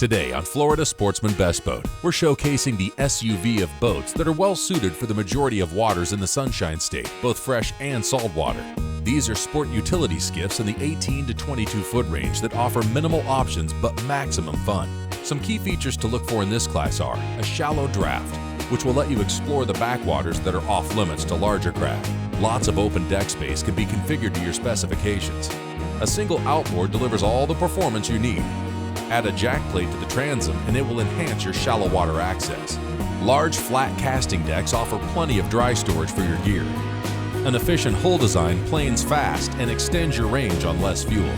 Today on Florida Sportsman Best Boat, we're showcasing the SUV of boats that are well suited for the majority of waters in the Sunshine State, both fresh and saltwater. These are sport utility skiffs in the 18 to 22 foot range that offer minimal options but maximum fun. Some key features to look for in this class are a shallow draft, which will let you explore the backwaters that are off limits to larger craft. Lots of open deck space can be configured to your specifications. A single outboard delivers all the performance you need. Add a jack plate to the transom and it will enhance your shallow water access. Large flat casting decks offer plenty of dry storage for your gear. An efficient hull design planes fast and extends your range on less fuel.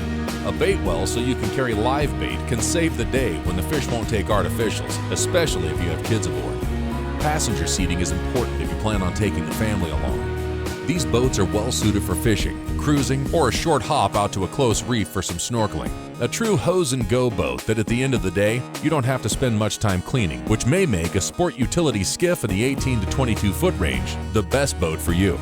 A bait well so you can carry live bait can save the day when the fish won't take artificials, especially if you have kids aboard. Passenger seating is important if you plan on taking the family along. These boats are well suited for fishing, cruising, or a short hop out to a close reef for some snorkeling. A true hose and go boat that at the end of the day, you don't have to spend much time cleaning, which may make a sport utility skiff in the 18 to 22 foot range the best boat for you.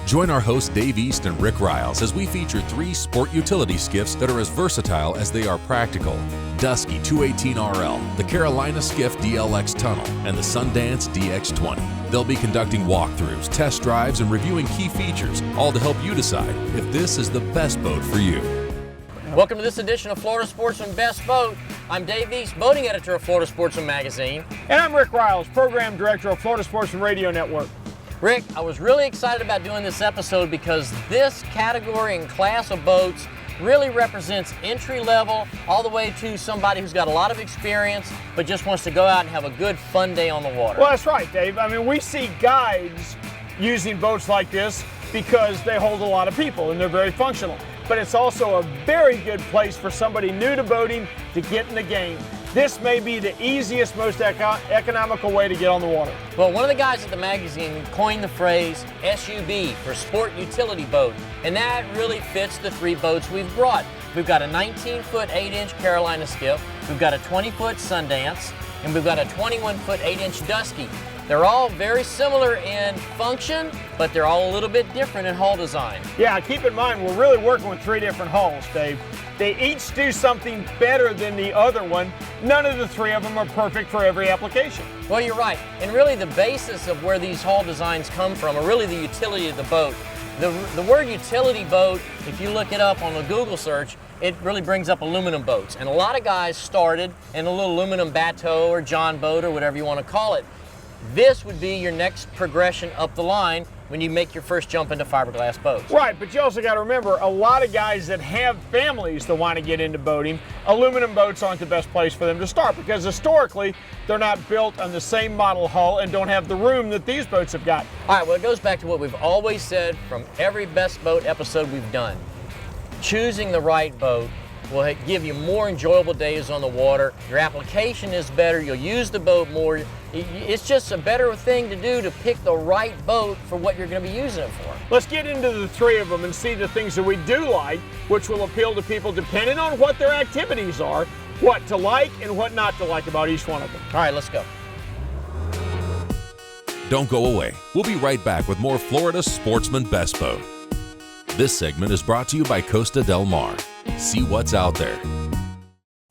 Join our hosts Dave East and Rick Riles as we feature 3 sport utility skiffs that are as versatile as they are practical. Dusky 218RL, the Carolina Skiff DLX Tunnel, and the Sundance DX20. They'll be conducting walkthroughs, test drives, and reviewing key features, all to help you decide if this is the best boat for you. Welcome to this edition of Florida Sportsman Best Boat. I'm Dave East, boating editor of Florida Sportsman Magazine. And I'm Rick Riles, program director of Florida Sportsman Radio Network. Rick, I was really excited about doing this episode because this category and class of boats really represents entry level all the way to somebody who's got a lot of experience but just wants to go out and have a good fun day on the water. Well, that's right, Dave. I mean, we see guides using boats like this because they hold a lot of people and they're very functional. But it's also a very good place for somebody new to boating to get in the game. This may be the easiest, most economical way to get on the water. Well, one of the guys at the magazine coined the phrase SUB for Sport Utility Boat, and that really fits the 3 boats we've brought. We've got a 19-foot 8-inch Carolina Skiff, we've got a 20-foot Sundance, and we've got a 21-foot 8-inch Dusky. They're all very similar in function, but they're all a little bit different in hull design. Yeah, keep in mind, we're really working with 3 different hulls, Dave. They each do something better than the other one. None of the 3 of them are perfect for every application. Well, you're right. And really the basis of where these hull designs come from are really the utility of the boat. The word utility boat, if you look it up on a Google search, it really brings up aluminum boats. And a lot of guys started in a little aluminum bateau or John boat or whatever you want to call it. This would be your next progression up the line when you make your first jump into fiberglass boats. Right, but you also got to remember, a lot of guys that have families that want to get into boating, aluminum boats aren't the best place for them to start because historically, they're not built on the same model hull and don't have the room that these boats have got. All right, well, it goes back to what we've always said from every Best Boat episode we've done. Choosing the right boat will give you more enjoyable days on the water. Your application is better. You'll use the boat more. It's just a better thing to do to pick the right boat for what you're going to be using it for. Let's get into the 3 of them and see the things that we do like, which will appeal to people depending on what their activities are, what to like and what not to like about each one of them. All right, let's go. Don't go away. We'll be right back with more Florida Sportsman Best Boat. This segment is brought to you by Costa Del Mar. See what's out there.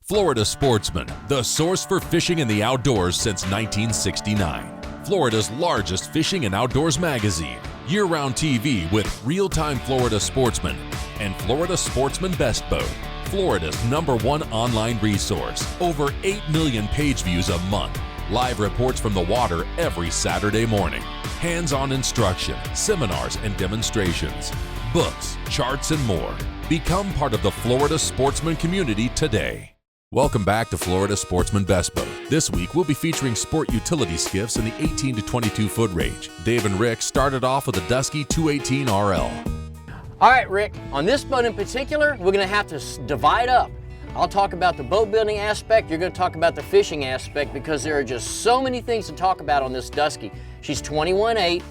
Florida Sportsman, the source for fishing in the outdoors since 1969. Florida's largest fishing and outdoors magazine. Year-round TV with real-time Florida Sportsman and Florida Sportsman Best Boat. Florida's #1 online resource. Over 8 million page views a month. Live reports from the water every Saturday morning. Hands-on instruction, seminars and demonstrations. Books, charts, and more. Become part of the Florida Sportsman community today. Welcome back to Florida Sportsman Best Boat. This week, we'll be featuring sport utility skiffs in the 18 to 22 foot range. Dave and Rick started off with the Dusky 218RL. All right, Rick, on this boat in particular, we're going to have to divide up. I'll talk about the boat building aspect, you're going to talk about the fishing aspect because there are just so many things to talk about on this Dusky. She's 21.8.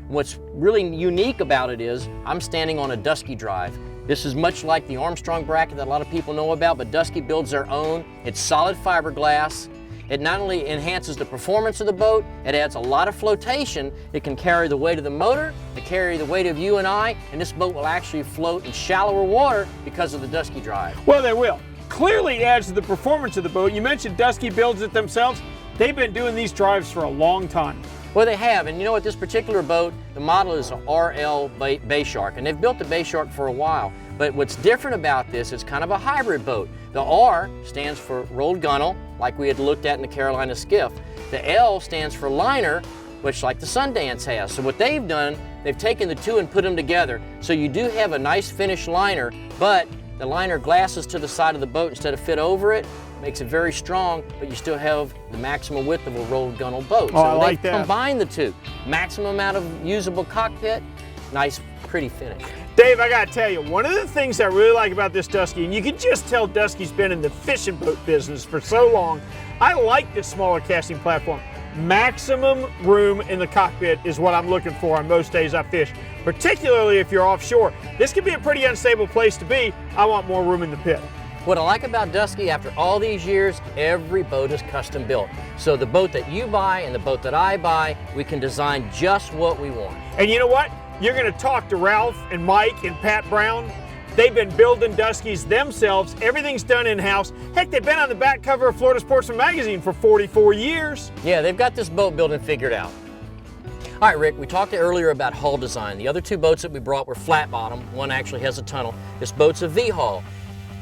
What's really unique about it is I'm standing on a Dusky drive. This is much like the Armstrong bracket that a lot of people know about, but Dusky builds their own. It's solid fiberglass. It not only enhances the performance of the boat, it adds a lot of flotation. It can carry the weight of the motor, it carry the weight of you and I, and this boat will actually float in shallower water because of the Dusky drive. Well, they will. clearly adds to the performance of the boat. You mentioned Dusky builds it themselves. They've been doing these drives for a long time. Well, they have, and you know what, this particular boat, the model is a RL Bay Shark, and they've built the Bay Shark for a while. But what's different about this, it's kind of a hybrid boat. The R stands for rolled gunnel, like we had looked at in the Carolina Skiff. The L stands for liner, which like the Sundance has. So what they've done, they've taken the two and put them together. So you do have a nice finished liner, but the liner glasses to the side of the boat instead of fit over it. Makes it very strong, but you still have the maximum width of a rolled gunnel boat. Oh, so I like that. Combine the two. Maximum amount of usable cockpit, nice, pretty finish. Dave, I gotta tell you, one of the things I really like about this Dusky, and you can just tell Dusky's been in the fishing boat business for so long, I like this smaller casting platform. Maximum room in the cockpit is what I'm looking for on most days I fish, particularly if you're offshore. This can be a pretty unstable place to be. I want more room in the pit. What I like about Dusky, after all these years, every boat is custom built. So the boat that you buy and the boat that I buy, we can design just what we want. And you know what? You're gonna talk to Ralph and Mike and Pat Brown. They've been building Duskies themselves. Everything's done in-house. Heck, they've been on the back cover of Florida Sportsman magazine for 44 years. Yeah, they've got this boat building figured out. All right, Rick, we talked earlier about hull design. The other two boats that we brought were flat bottom. One actually has a tunnel. This boat's a V-hull.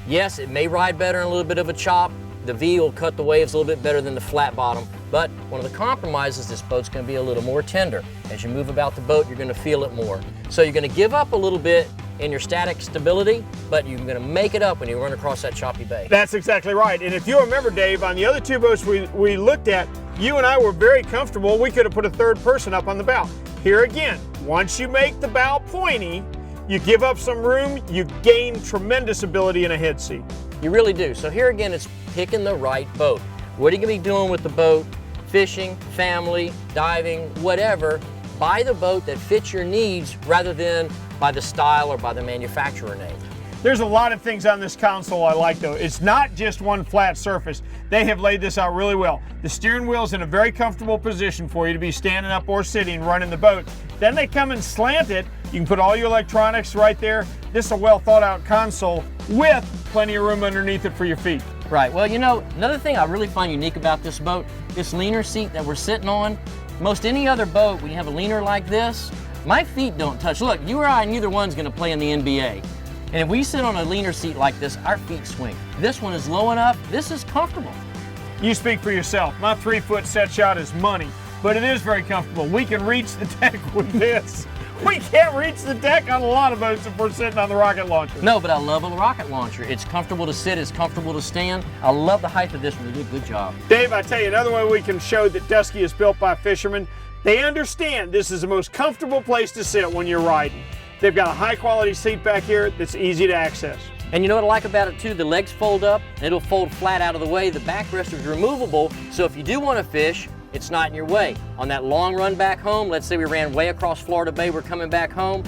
Yes, it may ride better in a little bit of a chop. The V will cut the waves a little bit better than the flat bottom, but one of the compromises, this boat's gonna be a little more tender. As you move about the boat, you're gonna feel it more. So you're gonna give up a little bit in your static stability, but you're gonna make it up when you run across that choppy bay. That's exactly right. And if you remember, Dave, on the other two boats we looked at, you and I were very comfortable. We could have put a third person up on the bow. Here again, once you make the bow pointy, you give up some room, you gain tremendous ability in a head seat. You really do. So here again, it's picking the right boat. What are you gonna be doing with the boat? Fishing, family, diving, whatever. Buy the boat that fits your needs rather than by the style or by the manufacturer name. There's a lot of things on this console I like though. It's not just one flat surface. They have laid this out really well. The steering wheel's in a very comfortable position for you to be standing up or sitting running the boat. Then they come and slant it. You can put all your electronics right there. This is a well thought out console with plenty of room underneath it for your feet. Right, well, you know, another thing I really find unique about this boat, this leaner seat that we're sitting on, most any other boat, when you have a leaner like this, my feet don't touch. Look, you or I, neither one's gonna play in the NBA. And if we sit on a leaner seat like this, our feet swing. This one is low enough, this is comfortable. You speak for yourself. My 3-foot set shot is money, but it is very comfortable. We can reach the deck with this. We can't reach the deck on a lot of boats if we're sitting on the rocket launcher. No, but I love a rocket launcher. It's comfortable to sit, it's comfortable to stand. I love the height of this one, they did a good job. Dave, I tell you, another way we can show that Dusky is built by fishermen, they understand this is the most comfortable place to sit when you're riding. They've got a high quality seat back here that's easy to access. And you know what I like about it too? The legs fold up, and it'll fold flat out of the way. The backrest is removable, so if you do want to fish, it's not in your way. On that long run back home, let's say we ran way across Florida Bay, we're coming back home,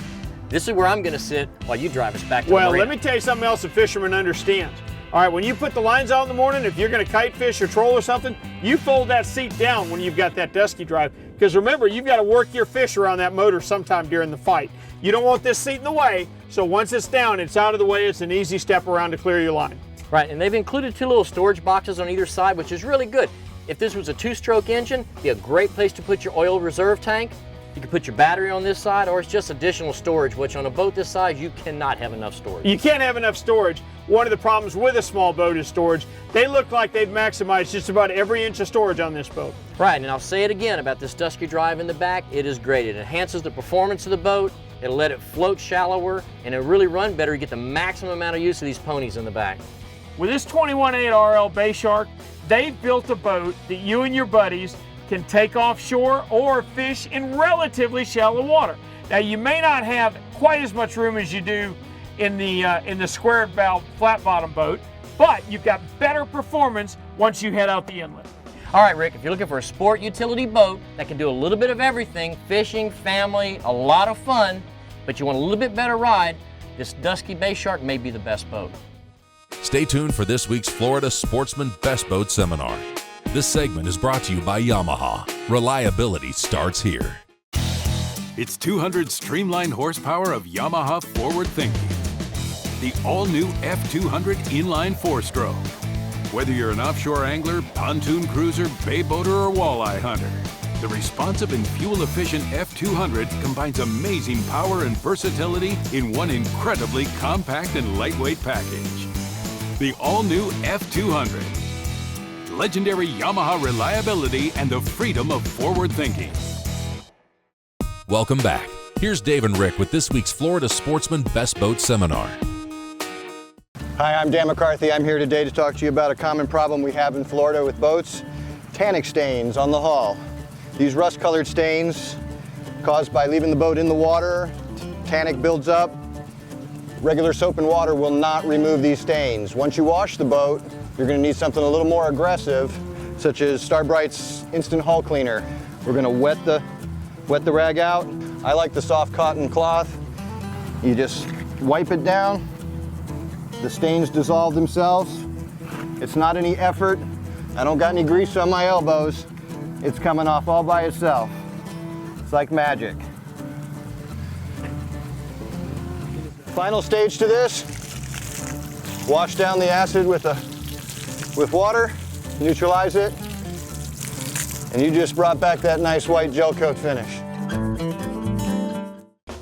this is where I'm gonna sit while you drive us back to the marina. Well, let me tell you something else a fisherman understands. All right, when you put the lines out in the morning, if you're gonna kite fish or troll or something, you fold that seat down when you've got that Dusky drive. Because remember, you've got to work your fish around that motor sometime during the fight. You don't want this seat in the way, so once it's down, it's out of the way, it's an easy step around to clear your line. Right, and they've included two little storage boxes on either side, which is really good. If this was a 2-stroke engine, it'd be a great place to put your oil reserve tank. You can put your battery on this side, or it's just additional storage, which on a boat this size, you cannot have enough storage. You can't have enough storage. One of the problems with a small boat is storage. They look like they've maximized just about every inch of storage on this boat. Right, and I'll say it again about this Dusky drive in the back, it is great. It enhances the performance of the boat, it'll let it float shallower, and it'll really run better. You get the maximum amount of use of these ponies in the back. With this 21.8 RL Bay Shark, they've built a boat that you and your buddies can take offshore or fish in relatively shallow water. Now, you may not have quite as much room as you do in the square bow flat bottom boat, but you've got better performance once you head out the inlet. All right, Rick, if you're looking for a sport utility boat that can do a little bit of everything, fishing, family, a lot of fun, but you want a little bit better ride, this Dusky Bay Shark may be the best boat. Stay tuned for this week's Florida Sportsman Best Boat Seminar. This segment is brought to you by Yamaha. Reliability starts here. It's 200 streamlined horsepower of Yamaha forward thinking. the all-new F200 inline 4-stroke. Whether you're an offshore angler, pontoon cruiser, bay boater, or walleye hunter, the responsive and fuel-efficient F200 combines amazing power and versatility in one incredibly compact and lightweight package. The all-new F200. Legendary Yamaha reliability and the freedom of forward thinking. Welcome back. Here's Dave and Rick with this week's Florida Sportsman Best Boat Seminar. Hi, I'm Dan McCarthy. I'm here today to talk to you about a common problem we have in Florida with boats, tannic stains on the hull. These rust-colored stains caused by leaving the boat in the water, tannic builds up. Regular soap and water will not remove these stains. Once you wash the boat, you're going to need something a little more aggressive, such as Starbright's Instant Hull Cleaner. We're going to wet the rag out. I like the soft cotton cloth. You just wipe it down. The stains dissolve themselves. It's not any effort. I don't got any grease on my elbows. It's coming off all by itself. It's like magic. Final stage to this, wash down the acid with water, neutralize it, and you just brought back that nice white gel coat finish.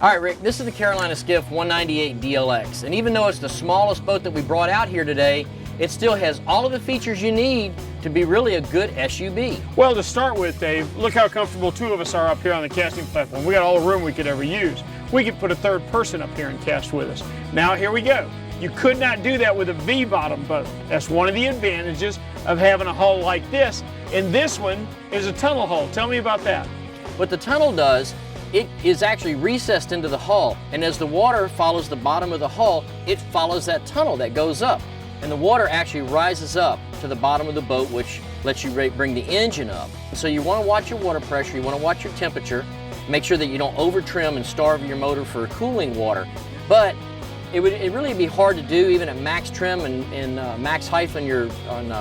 All right, Rick, this is the Carolina Skiff 198 DLX, and even though it's the smallest boat that we brought out here today, it still has all of the features you need to be really a good SUV. Well, to start with, Dave, look how comfortable two of us are up here on the casting platform. We got all the room we could ever use. We could put a third person up here and cast with us. Now here we go. You could not do that with a V-bottom boat. That's one of the advantages of having a hull like this. And this one is a tunnel hull. Tell me about that. What the tunnel does, it is actually recessed into the hull, and as the water follows the bottom of the hull, it follows that tunnel that goes up. And the water actually rises up to the bottom of the boat, which lets you bring the engine up. So you want to watch your water pressure, you want to watch your temperature, make sure that you don't over trim and starve your motor for cooling water. But it would really be hard to do even at max trim and max height on your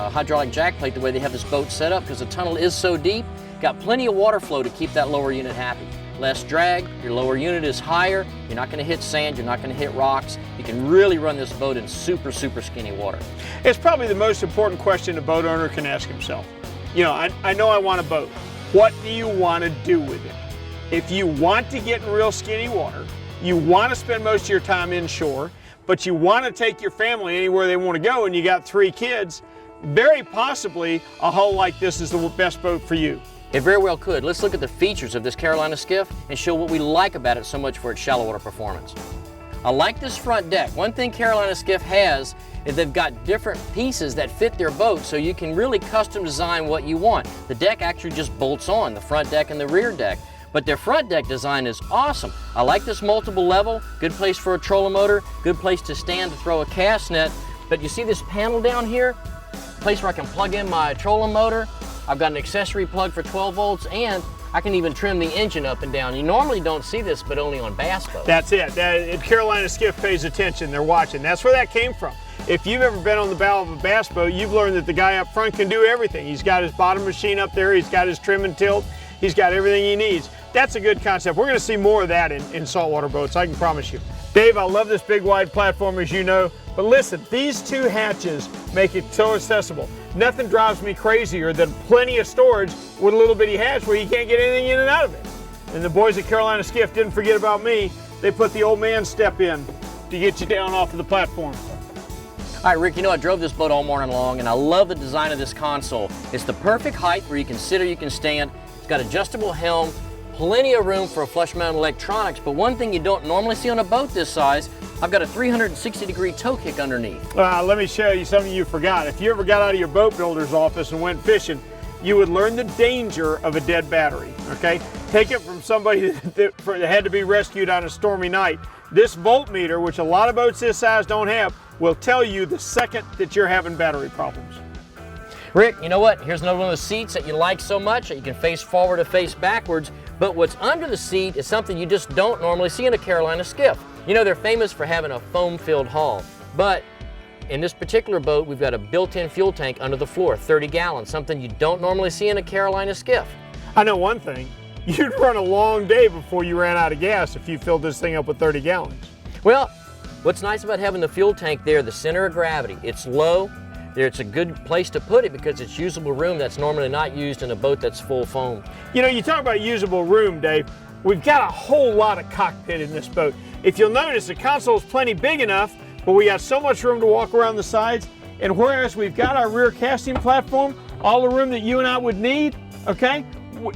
hydraulic jack plate the way they have this boat set up, because the tunnel is so deep. Got plenty of water flow to keep that lower unit happy. Less drag, your lower unit is higher, you're not going to hit sand, you're not going to hit rocks. You can really run this boat in super, super skinny water. It's probably the most important question a boat owner can ask himself. You know, I know I want a boat. What do you want to do with it? If you want to get in real skinny water, you want to spend most of your time inshore, but you want to take your family anywhere they want to go and you got 3 kids, very possibly a hull like this is the best boat for you. It very well could. Let's look at the features of this Carolina Skiff and show what we like about it so much for its shallow water performance. I like this front deck. One thing Carolina Skiff has is they've got different pieces that fit their boat, so you can really custom design what you want. The deck actually just bolts on, the front deck and the rear deck. But their front deck design is awesome. I like this multiple level, good place for a trolling motor, good place to stand to throw a cast net. But you see this panel down here? Place where I can plug in my trolling motor. I've got an accessory plug for 12 volts, and I can even trim the engine up and down. You normally don't see this, but only on bass boats. That's it. Carolina Skiff pays attention. They're watching. That's where that came from. If you've ever been on the bow of a bass boat, you've learned that the guy up front can do everything. He's got his bottom machine up there. He's got his trim and tilt. He's got everything he needs. That's a good concept. We're going to see more of that in saltwater boats, I can promise you. Dave, I love this big wide platform, as you know, but listen, these 2 hatches make it so accessible. Nothing drives me crazier than plenty of storage with a little bitty hatch where you can't get anything in and out of it. And the boys at Carolina Skiff didn't forget about me. They put the old man step in to get you down off of the platform. All right, Rick, you know, I drove this boat all morning long, and I love the design of this console. It's the perfect height where you can sit or you can stand. It's got adjustable helm, plenty of room for flush mounted electronics, but one thing you don't normally see on a boat this size, I've got a 360-degree toe kick underneath. Let me show you something you forgot. If you ever got out of your boat builder's office and went fishing, you would learn the danger of a dead battery, okay? Take it from somebody that had to be rescued on a stormy night. This voltmeter, which a lot of boats this size don't have, will tell you the second that you're having battery problems. Rick, you know what? Here's another one of the seats that you like so much that you can face forward or face backwards, but what's under the seat is something you just don't normally see in a Carolina Skiff. You know, they're famous for having a foam-filled hull, but in this particular boat, we've got a built-in fuel tank under the floor, 30 gallons, something you don't normally see in a Carolina Skiff. I know one thing, you'd run a long day before you ran out of gas if you filled this thing up with 30 gallons. Well, What's nice about having the fuel tank there, the center of gravity, it's low. It's a good place to put it because it's usable room that's normally not used in a boat that's full foam. You know, you talk about usable room, Dave. We've got a whole lot of cockpit in this boat. If you'll notice, the console is plenty big enough, but we got so much room to walk around the sides. And whereas we've got our rear casting platform, all the room that you and I would need, okay,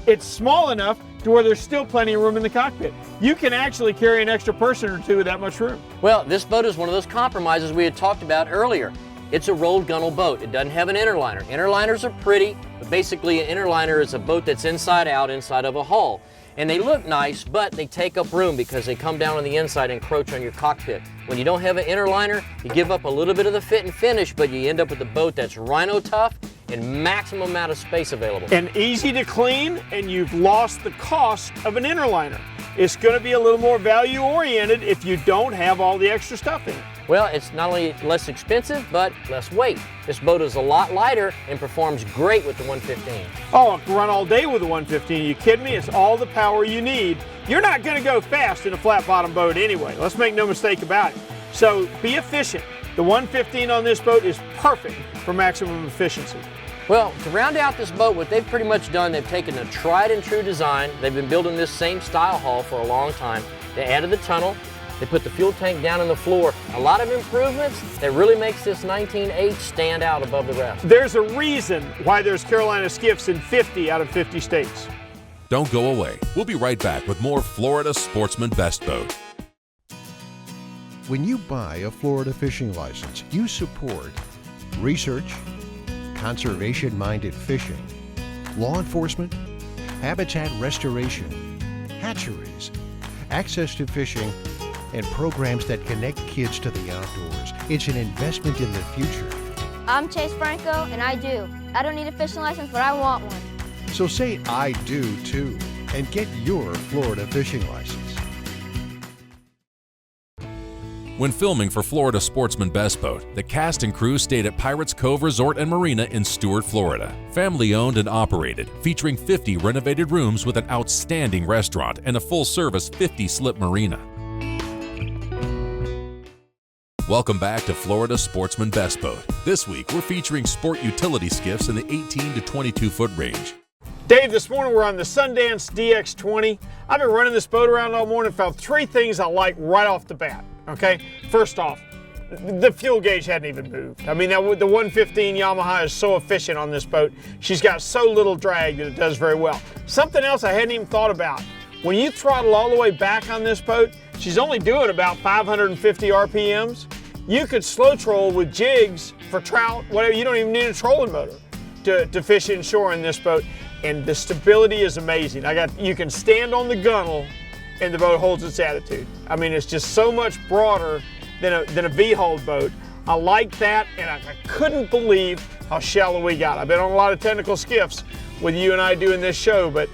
it's small enough to where there's still plenty of room in the cockpit. You can actually carry an extra person or two with that much room. Well, this boat is one of those compromises we had talked about earlier. It's a rolled gunnel boat. It doesn't have an interliner. Interliners are pretty, but basically an interliner is a boat that's inside out, inside of a hull. And they look nice, but they take up room because they come down on the inside and encroach on your cockpit. When you don't have an interliner, you give up a little bit of the fit and finish, but you end up with a boat that's rhino tough and maximum amount of space available. And easy to clean, and you've lost the cost of an interliner. It's going to be a little more value oriented if you don't have all the extra stuff in it. Well, it's not only less expensive, but less weight. This boat is a lot lighter and performs great with the 115. Oh, I can run all day with the 115. Are you kidding me? It's all the power you need. You're not going to go fast in a flat bottom boat anyway. Let's make no mistake about it. So be efficient. The 115 on this boat is perfect for maximum efficiency. Well, to round out this boat, what they've pretty much done, they've taken a tried and true design. They've been building this same style hull for a long time. They added the tunnel. They put the fuel tank down on the floor. A lot of improvements that really makes this 19H stand out above the rest. There's a reason why there's Carolina Skiffs in 50 out of 50 states. Don't go away. We'll be right back with more Florida Sportsman Best Boat. When you buy a Florida fishing license, you support research, conservation-minded fishing, law enforcement, habitat restoration, hatcheries, access to fishing, and programs that connect kids to the outdoors. It's an investment in the future. I'm Chase Franco, and I do. I don't need a fishing license, but I want one. So say I do too, and get your Florida fishing license. When filming for Florida Sportsman Best Boat, the cast and crew stayed at Pirates Cove Resort and Marina in Stuart, Florida. Family owned and operated, featuring 50 renovated rooms with an outstanding restaurant and a full-service 50-slip marina. Welcome back to Florida Sportsman Best Boat. This week, we're featuring sport utility skiffs in the 18 to 22-foot range. Dave, this morning we're on the Sundance DX20. I've been running this boat around all morning and found three things I like right off the bat, okay? First off, the fuel gauge hadn't even moved. I mean, the 115 Yamaha is so efficient on this boat. She's got so little drag that it does very well. Something else I hadn't even thought about. When you throttle all the way back on this boat, she's only doing about 550 RPMs. You could slow troll with jigs for trout, whatever. You don't even need a trolling motor to fish inshore in this boat. And the stability is amazing. You can stand on the gunnel and the boat holds its attitude. I mean, it's just so much broader than a V-hulled boat. I like that, and I couldn't believe how shallow we got. I've been on a lot of technical skiffs with you and I doing this show, but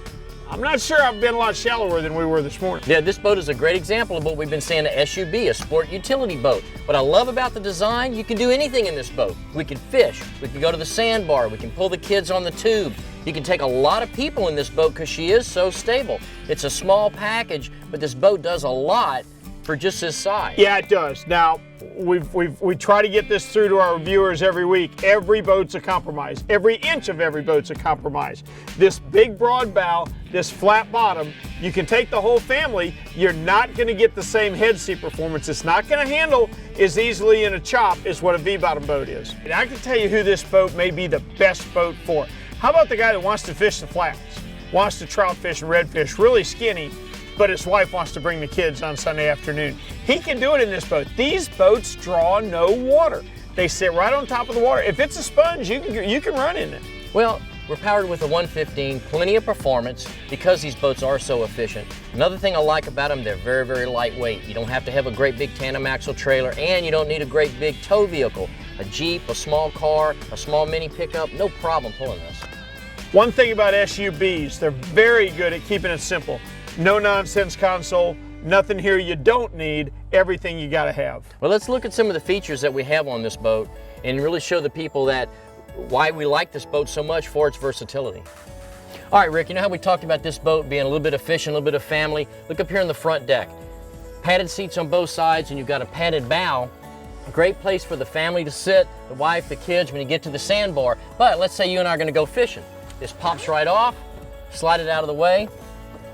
I'm not sure I've been a lot shallower than we were this morning. Yeah, this boat is a great example of what we've been saying, a SUB, a sport utility boat. What I love about the design, you can do anything in this boat. We can fish, we can go to the sandbar, we can pull the kids on the tube. You can take a lot of people in this boat because she is so stable. It's a small package, but this boat does a lot for just this size. Yeah, it does. Now, we try to get this through to our viewers every week. Every boat's a compromise. Every inch of every boat's a compromise. This big broad bow, this flat bottom, you can take the whole family. You're not going to get the same head seat performance. It's not going to handle as easily in a chop as what a V-bottom boat is. And I can tell you who this boat may be the best boat for. How about the guy that wants to fish the flats, wants to trout fish and redfish, really skinny, but his wife wants to bring the kids on Sunday afternoon? He can do it in this boat. These boats draw no water. They sit right on top of the water. If it's a sponge, you can run in it. Well, we're powered with a 115, plenty of performance because these boats are so efficient. Another thing I like about them, they're very, very lightweight. You don't have to have a great big tandem axle trailer, and you don't need a great big tow vehicle. A Jeep, a small car, a small mini pickup, no problem pulling this. One thing about SUBs, they're very good at keeping it simple. No nonsense console, nothing here you don't need, everything you gotta have. Well, let's look at some of the features that we have on this boat and really show the people that why we like this boat so much for its versatility. All right, Rick, you know how we talked about this boat being a little bit of fishing, a little bit of family? Look up here on the front deck. padded seats on both sides, and you've got a padded bow. A great place for the family to sit, the wife, the kids, when you get to the sandbar. But let's say you and I are gonna go fishing. This pops right off, slide it out of the way,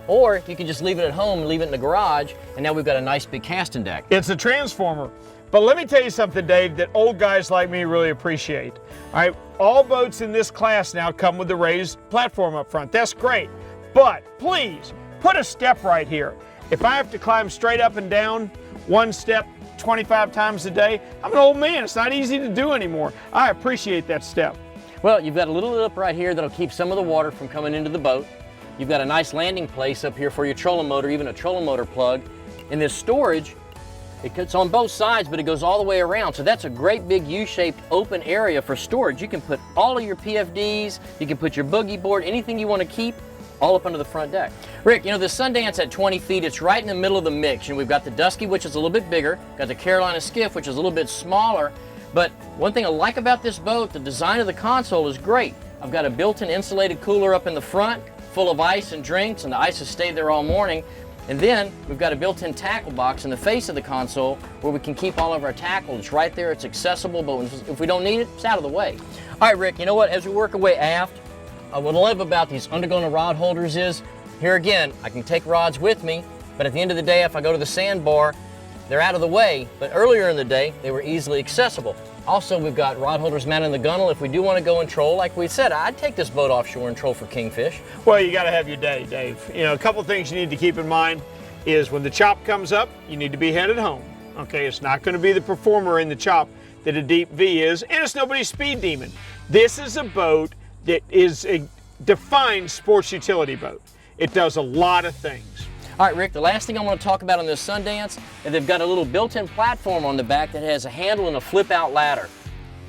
or you can just leave it at home and leave it in the garage, and now we've got a nice big casting deck. It's a transformer. But let me tell you something, Dave, that old guys like me really appreciate. All right, all boats in this class now come with the raised platform up front. That's great. But please, put a step right here. If I have to climb straight up and down one step 25 times a day, I'm an old man. It's not easy to do anymore. I appreciate that step. Well, you've got a little lip right here that'll keep some of the water from coming into the boat. You've got a nice landing place up here for your trolling motor, even a trolling motor plug. And this storage, it's on both sides, but it goes all the way around. So that's a great big U-shaped open area for storage. You can put all of your PFDs, you can put your boogie board, anything you want to keep, all up under the front deck. Rick, you know, the Sundance at 20 feet, it's right in the middle of the mix. You know, we've got the Dusky, which is a little bit bigger, got the Carolina Skiff, which is a little bit smaller. But one thing I like about this boat, the design of the console is great. I've got a built-in insulated cooler up in the front, full of ice and drinks, and the ice has stayed there all morning. And then we've got a built-in tackle box in the face of the console where we can keep all of our tackle. It's right there, it's accessible, but if we don't need it, it's out of the way. All right, Rick, you know what? As we work our way aft, what I love about these undergone rod holders is, here again, I can take rods with me, but at the end of the day, if I go to the sandbar, they're out of the way, but earlier in the day, they were easily accessible. Also, we've got rod holders mounted in the gunnel. If we do want to go and troll, like we said, I'd take this boat offshore and troll for kingfish. Well, you got to have your day, Dave. You know, a couple things you need to keep in mind is when the chop comes up, you need to be headed home. Okay, it's not going to be the performer in the chop that a deep V is, and it's nobody's speed demon. This is a boat that is a defined sports utility boat. It does a lot of things. All right, Rick, the last thing I want to talk about on this Sundance is they've got a little built-in platform on the back that has a handle and a flip-out ladder.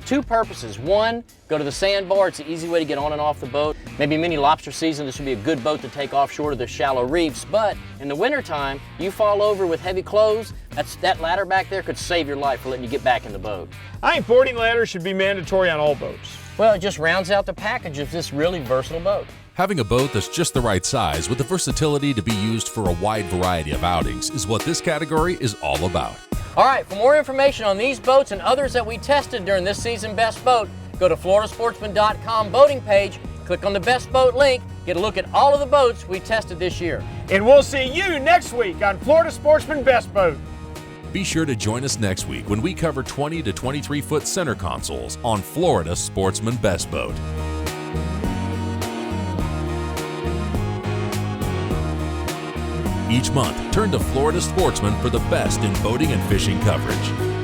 Two purposes. One, go to the sandbar. It's an easy way to get on and off the boat. Maybe mini lobster season, this would be a good boat to take offshore to the shallow reefs. But in the wintertime, you fall over with heavy clothes, that ladder back there could save your life for letting you get back in the boat. I think boarding ladders should be mandatory on all boats. Well, it just rounds out the package of this really versatile boat. Having a boat that's just the right size with the versatility to be used for a wide variety of outings is what this category is all about. All right, for more information on these boats and others that we tested during this season Best Boat, go to floridasportsman.com boating page, click on the Best Boat link, get a look at all of the boats we tested this year. And we'll see you next week on Florida Sportsman Best Boat. Be sure to join us next week when we cover 20 to 23 foot center consoles on Florida Sportsman Best Boat. Each month, turn to Florida Sportsman for the best in boating and fishing coverage.